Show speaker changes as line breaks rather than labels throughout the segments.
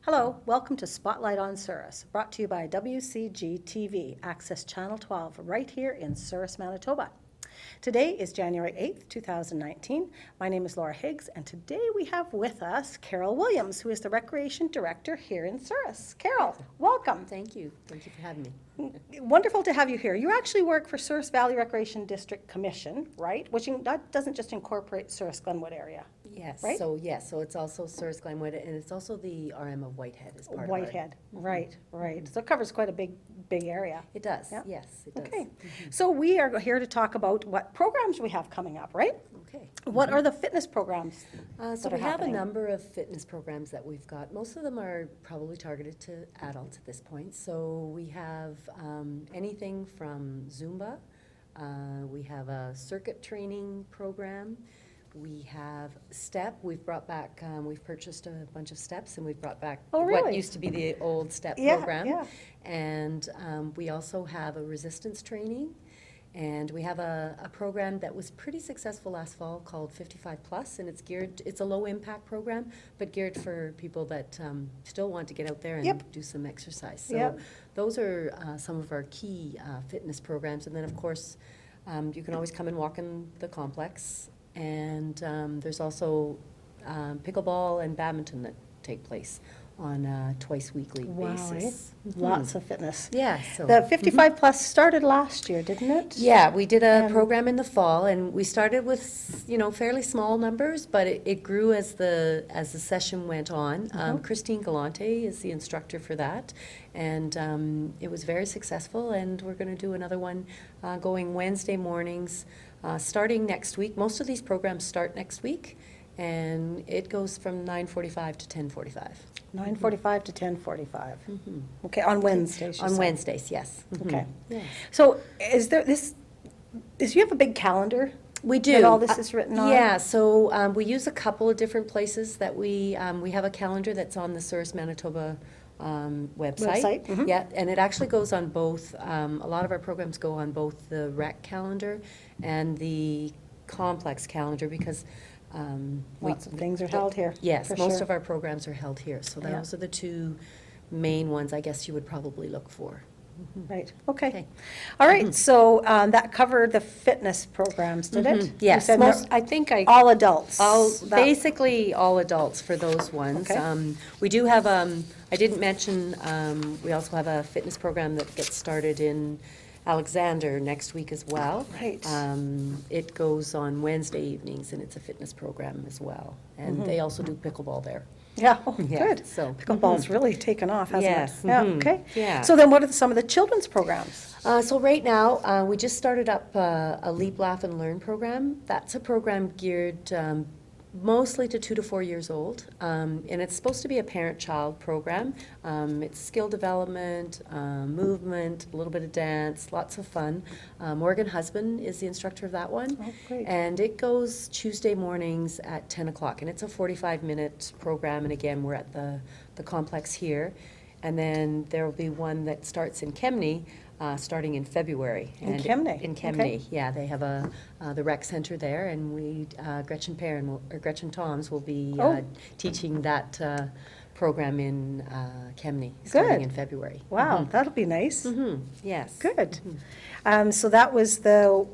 Hello, welcome to Spotlight on Souris, brought to you by WCG-TV, Access Channel 12, right here in Souris, Manitoba. Today is January 8th, 2019. My name is Laura Higgs, and today we have with us Carol Williams, who is the Recreation Director here in Souris. Carol, welcome.
Thank you. Thank you for having me.
Wonderful to have you here. You actually work for Souris Valley Recreation District Commission, right? Which that doesn't just incorporate Souris Glenwood area.
Yes.
Right?
So it's also Souris Glenwood, and it's also the RM of Whitehead as part
Whitehead,
of
right. So it covers quite a big area.
it. It does.
Yeah.
Yes, it does.
Okay, so we are here to talk about what programs we have coming up, right?
Okay.
What are the fitness programs?
So
that are
we have
happening?
a number of fitness programs that we've got. Most of them are probably targeted to adults at this point. So we have anything from Zumba. We have a circuit training program. We have STEP. We've brought back, we've purchased a bunch of steps, and we've brought back
Oh, really?
what used to be the old STEP
Yeah,
program.
yeah.
And we also have a resistance training. And we have a program that was pretty successful last fall called 55 Plus, and it's a low impact program, but geared for people that still want to get out there and
Yep.
do some exercise. So
Yep.
those are some of our key fitness programs. And then, of course, you can always come and walk in the complex. And there's also pickleball and badminton that take place on a twice weekly basis.
Lots of fitness.
Yeah, so.
The 55 plus started last year, didn't it?
Yeah, we did a
And-
program in the fall, and we started with, fairly small numbers, but it grew as the session went on. Christine Galante is the instructor for that, and it was very successful, and we're going to do another one going Wednesday mornings, starting next week. Most of these programs start next week, and it goes from 9:45 to 10:45.
9:45 to 10:45. Okay, on Wednesdays, you
On
said.
Wednesdays, yes.
Okay.
Yes.
So is there you have a big calendar?
We do.
That all this is written on?
Yeah, so we use a couple of different places that we have a calendar that's on the Souris Manitoba website.
Website, mhm.
Yeah, and it actually goes on both, a lot of our programs go on both the rec calendar and the complex calendar because
Lots of things are held here.
Yes,
for
most
sure.
of our programs are held here, so
Yeah.
those are the two main ones I guess you would probably look for.
Right, okay.
Okay.
All right, so that covered the fitness programs, did it? You
Yes,
said
I think I.
all adults. That-
Basically, all adults for those ones.
Okay.
We do have, I didn't mention, we also have a fitness program that gets started in Alexander next week as well.
Right.
It goes on Wednesday evenings, and it's a fitness program as well. And they also do pickleball there.
Yeah, oh,
Yeah,
good.
so,
Pickleball's really taken off, hasn't
Yes,
it? Yeah,
mhm,
okay.
yeah.
So then what are some of the children's programs?
So right now, we just started up a Leap, Laugh, and Learn program. That's a program geared mostly to 2 to 4 years old, and it's supposed to be a parent-child program. It's skill development, movement, a little bit of dance, lots of fun. Morgan Husband is the instructor of that one.
Oh, great.
And it goes Tuesday mornings at 10 o'clock, and it's a 45-minute program, and again, we're at the complex here. And then there will be one that starts in Kemney, starting in February.
In
And
Kemney,
In
okay.
Kemney, yeah, they have the rec center there, and Gretchen Toms will be
Oh.
teaching that program in Kemney, starting
Good.
in February.
Wow, that'll be nice.
Yes.
Good. So that was the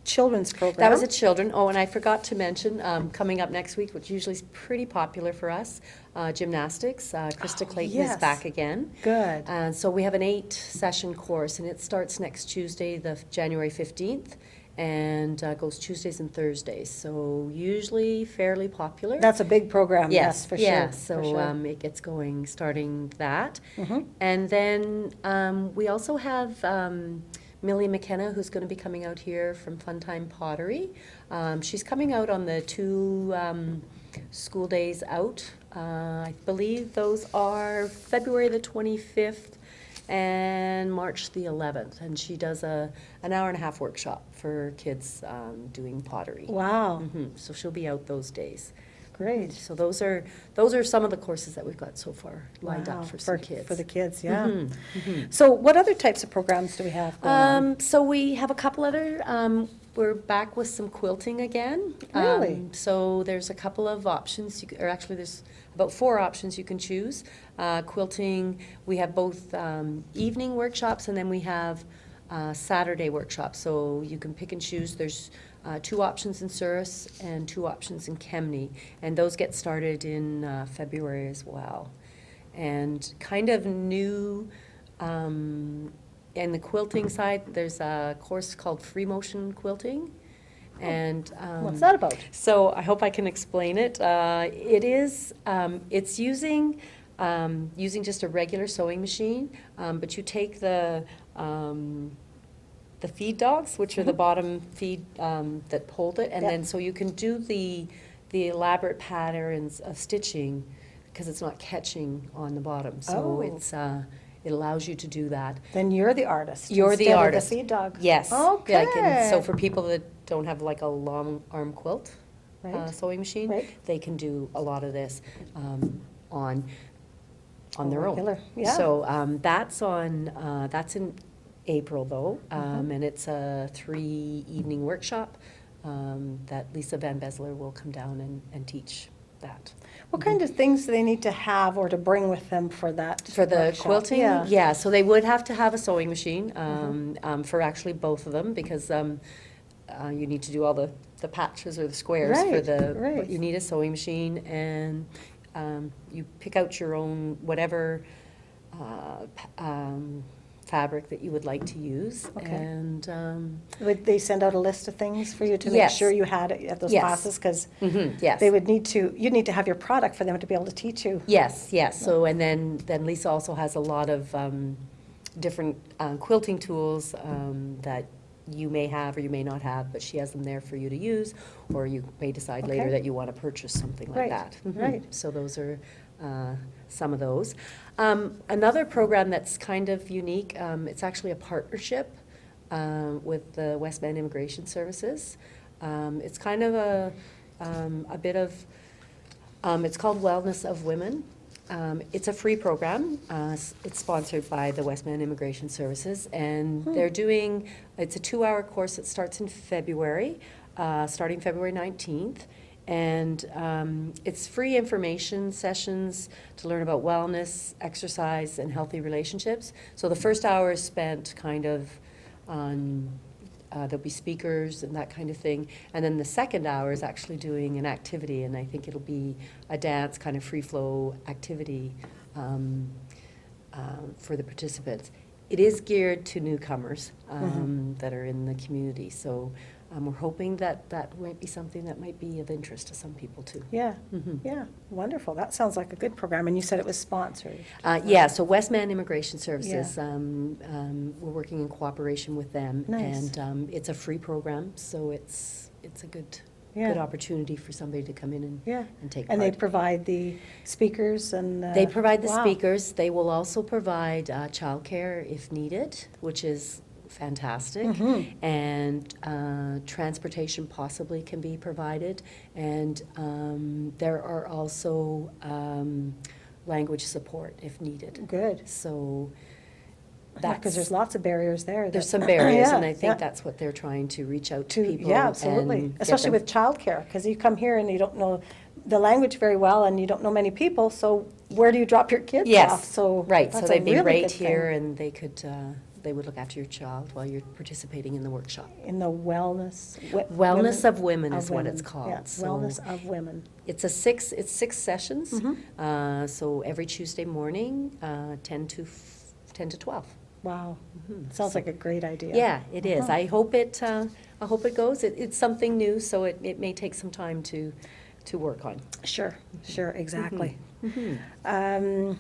children's program.
That was a children. Oh, and I forgot to mention, coming up next week, which usually is pretty popular for us, gymnastics. Krista Clayton
yes.
is back again.
Good.
And so we have an 8-session course, and it starts next Tuesday, the January 15th, and goes Tuesdays and Thursdays. So usually fairly popular.
That's a big program, yes, for sure.
Yeah,
for
so
sure.
it gets going starting that.
Mhm.
And then we also have Millie McKenna, who's going to be coming out here from Funtime Pottery. She's coming out on the 2 school days out. I believe those are February the 25th and March the 11th. And she does an hour-and-a-half workshop for kids doing pottery.
Wow,
So she'll be out those days.
great.
So those are some of the courses that we've got so far lined
Wow,
up for some kids.
For the kids, yeah.
Mhm.
So what other types of programs do we have going on?
So we have a couple other, we're back with some quilting again.
Really?
So there's a couple of options, or actually there's about 4 options you can choose. Quilting, we have both evening workshops, and then we have Saturday workshops. So you can pick and choose. There's 2 options in Souris and 2 options in Kemney, and those get started in February as well. And kind of new, in the quilting side, there's a course called Free Motion Quilting. And
What's that about?
so I hope I can explain it. It's using just a regular sewing machine, but you take the feed dogs, which are the bottom feed that hold it, and
Yep.
then so you can do the elaborate patterns of stitching because it's not catching on the bottom. So
Oh.
it allows you to do that.
Then you're the artist.
You're the
instead of
artist.
the feed dog.
Yes.
Okay.
So for people that don't have like a long arm quilt
Right.
sewing machine,
Right.
they can do a lot of this on their own.
Regular, yeah.
So that's in April though, and it's a 3 evening workshop that Lisa Van Besler will come down and teach that.
What kind of things do they need to have or to bring with them for that
For the
workshop?
quilting,
Yeah.
yeah, so they would have to have a sewing machine for actually both of them because you need to do all the patches or the squares for
Right,
the.
right.
But you need a sewing machine, and you pick out your own whatever fabric that you would like to use,
Okay.
and
Would they send out a list of things for you to make
Yes.
sure you had it at those
Yes.
classes? Because
yes.
they would need to, you'd need to have your product for them to be able to teach you.
Yes, yes. So, and then Lisa also has a lot of different quilting tools that you may have or you may not have, but she has them there for you to use, or you may decide later
Okay.
that you want to purchase something like
Right,
that.
right.
So those are some of those. Another program that's kind of unique, it's actually a partnership with the West Bend Immigration Services. It's kind of a bit of, it's called Wellness of Women. It's a free program. It's sponsored by the West Bend Immigration Services, and they're doing, it's a 2-hour course that starts in February, starting February 19th. And it's free information sessions to learn about wellness, exercise, and healthy relationships. So the first hour is spent kind of on, there'll be speakers and that kind of thing. And then the second hour is actually doing an activity, and I think it'll be a dance kind of free flow activity for the participants. It is geared to newcomers that are in the community. So we're hoping that might be something that might be of interest to some people too.
Yeah, yeah, wonderful. That sounds like a good program. And you said it was sponsored.
Yeah, so Westman Immigration Services,
Yeah.
we're working in cooperation with them.
Nice.
And it's a free program, so it's a good
Yeah.
opportunity for somebody to come in and
Yeah.
take
And they
part.
provide the speakers and.
They provide the
wow.
speakers. They will also provide childcare if needed, which is fantastic.
Mm-hmm.
And transportation possibly can be provided. And there are also language support if needed.
Good.
So
Because there's lots of barriers there.
there's
that-
some barriers,
Yeah,
and I think
yeah.
that's what they're trying to reach out to people.
Yeah, absolutely.
and get
Especially
them-
with childcare, because you come here and you don't know the language very well and you don't know many people, so where do you drop your kids
Yes,
off? So
right, so
that's a
they'd be
really
right
good
here,
thing
and they could, they would look after your child while you're participating in the workshop.
in the wellness.
Wellness of Women is
of
what it's
women.
called.
Yeah,
So
wellness of women.
it's 6 sessions,
Mm-hmm.
so every Tuesday morning, 10 to 12.
Wow, sounds like a great idea.
Yeah, it is.
Uh-huh.
I hope it goes. It's something new, so it may take some time to work on.
Sure, sure, exactly.
Mm-hmm.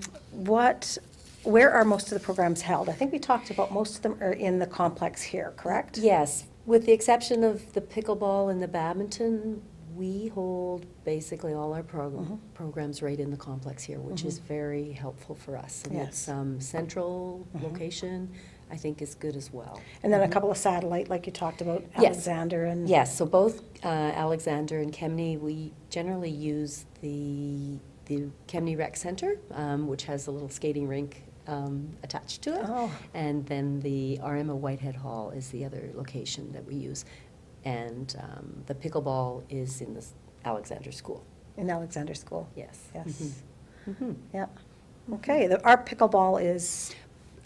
Where are most of the programs held? I think we talked about most of them are in the complex here, correct?
Yes, with the exception of the pickleball and the badminton, we hold basically all our programs right in the complex here, which is very helpful for us. And
Yes.
it's central location, I think is good as well.
And then a couple of satellite, like you talked about,
Yes.
Alexander and.
Yes, so both Alexander and Kemney, we generally use the Kemney Rec Center, which has a little skating rink attached to it.
Oh.
And then the RMO Whitehead Hall is the other location that we use. and the pickleball is in the Alexander School.
In Alexander School.
Yes.
Yes.
Mhm.
Yeah. Okay, our pickleball is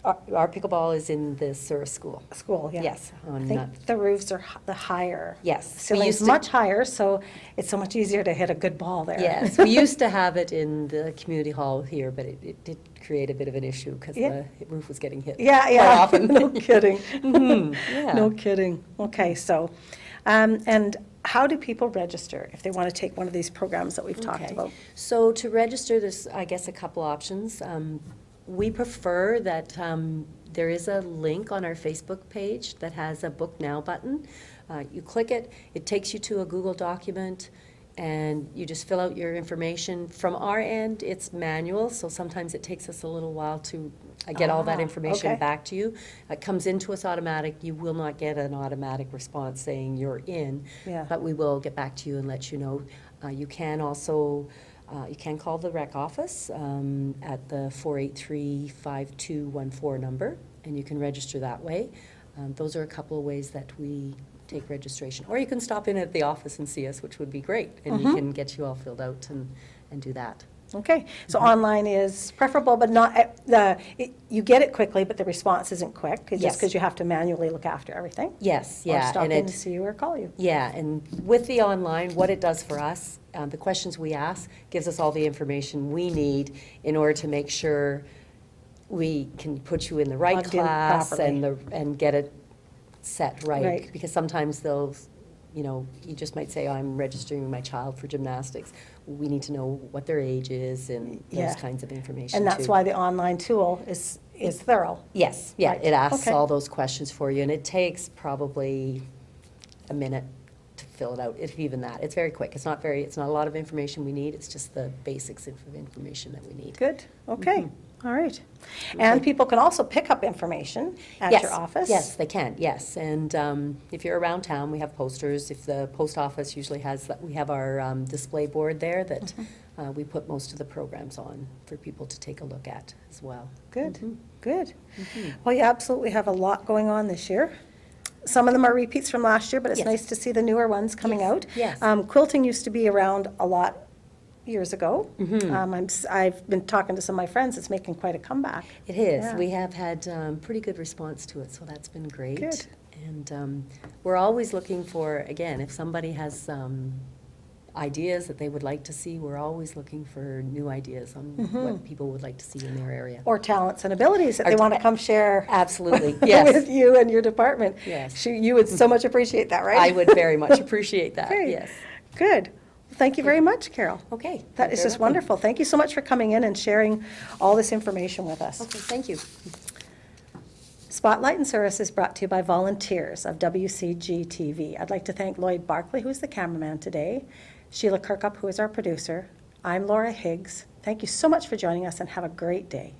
Our pickleball is in the Souris School.
school, yeah.
Yes.
I think the roofs are the higher.
Yes.
Ceiling's much higher, so it's so much easier to hit a good ball there.
Yes, we used to have it in the community hall here, but it did create a bit of an issue because
Yeah.
the roof was getting hit
Yeah,
quite
yeah.
often.
No kidding.
Mhm, yeah.
No kidding. Okay, so, and how do people register if they want to take one of these programs that we've talked
Okay.
about?
So to register, there's, I guess, a couple options. We prefer that there is a link on our Facebook page that has a Book Now button. You click it, it takes you to a Google document, and you just fill out your information. From our end, it's manual, so sometimes it takes us a little while to get all that information
okay.
back to you. It comes into us automatic. You will not get an automatic response saying you're in,
Yeah.
but we will get back to you and let you know. You can also you can call the rec office at the 483-5214 number, and you can register that way. Those are a couple of ways that we take registration. Or you can stop in at the office and see us, which would be great, and we can get you all filled out and do that.
Okay, so online is preferable, but not, you get it quickly, but the response isn't quick, just
Yes.
because you have to manually look after everything.
Yes,
Or
yeah.
stop
and
in
it-
and see you or call you.
Yeah, and with the online, what it does for us, the questions we ask gives us all the information we need in order to make sure we can put you in the right
Plugged in
class
properly.
and get it set right.
Right.
Because sometimes they'll, you just might say, I'm registering my child for gymnastics. We need to know what their age is and
Yeah.
those kinds of information
And that's
too.
why the online tool is thorough.
Yes, yeah,
Right.
it asks
Okay.
all those questions for you, and it takes probably a minute to fill it out, if even that. It's very quick. It's not a lot of information we need, it's just the basics of information that we need.
Good, okay, all right. And people can also pick up information at your office?
Yes, they can, yes. And if you're around town, we have posters. If the post office usually has, we have our display board there that we put most of the programs on for people to take a look at as well.
Good,
Mhm.
good. Well, you absolutely have a lot going on this year. Some of them are repeats from last year, but it's
Yes.
nice to see the newer ones coming
Yes,
out.
yes.
Quilting used to be around a lot years ago. I've been talking to some of my friends, it's making quite a comeback.
It is.
Yeah.
We have had pretty good response to it, so that's been great.
Good.
And we're always looking for, again, if somebody has ideas that they would like to see, we're always looking for new ideas on what people would like to see in their area.
Or talents and abilities that they
Or
want to come share
Absolutely, yes.
with you and your department.
Yes.
You would so much appreciate that, right?
I would very much appreciate that,
Okay.
yes.
Good. Well, thank you very much, Carol.
Okay.
That
you're
is
very
just
welcome.
wonderful. Thank you so much for coming in and sharing all this information with us.
Okay, thank you.
Spotlight and Service is brought to you by volunteers of WCG-TV. I'd like to thank Lloyd Barkley, who's the cameraman today, Sheila Kirkup, who is our producer. I'm Laura Higgs. Thank you so much for joining us and have a great day.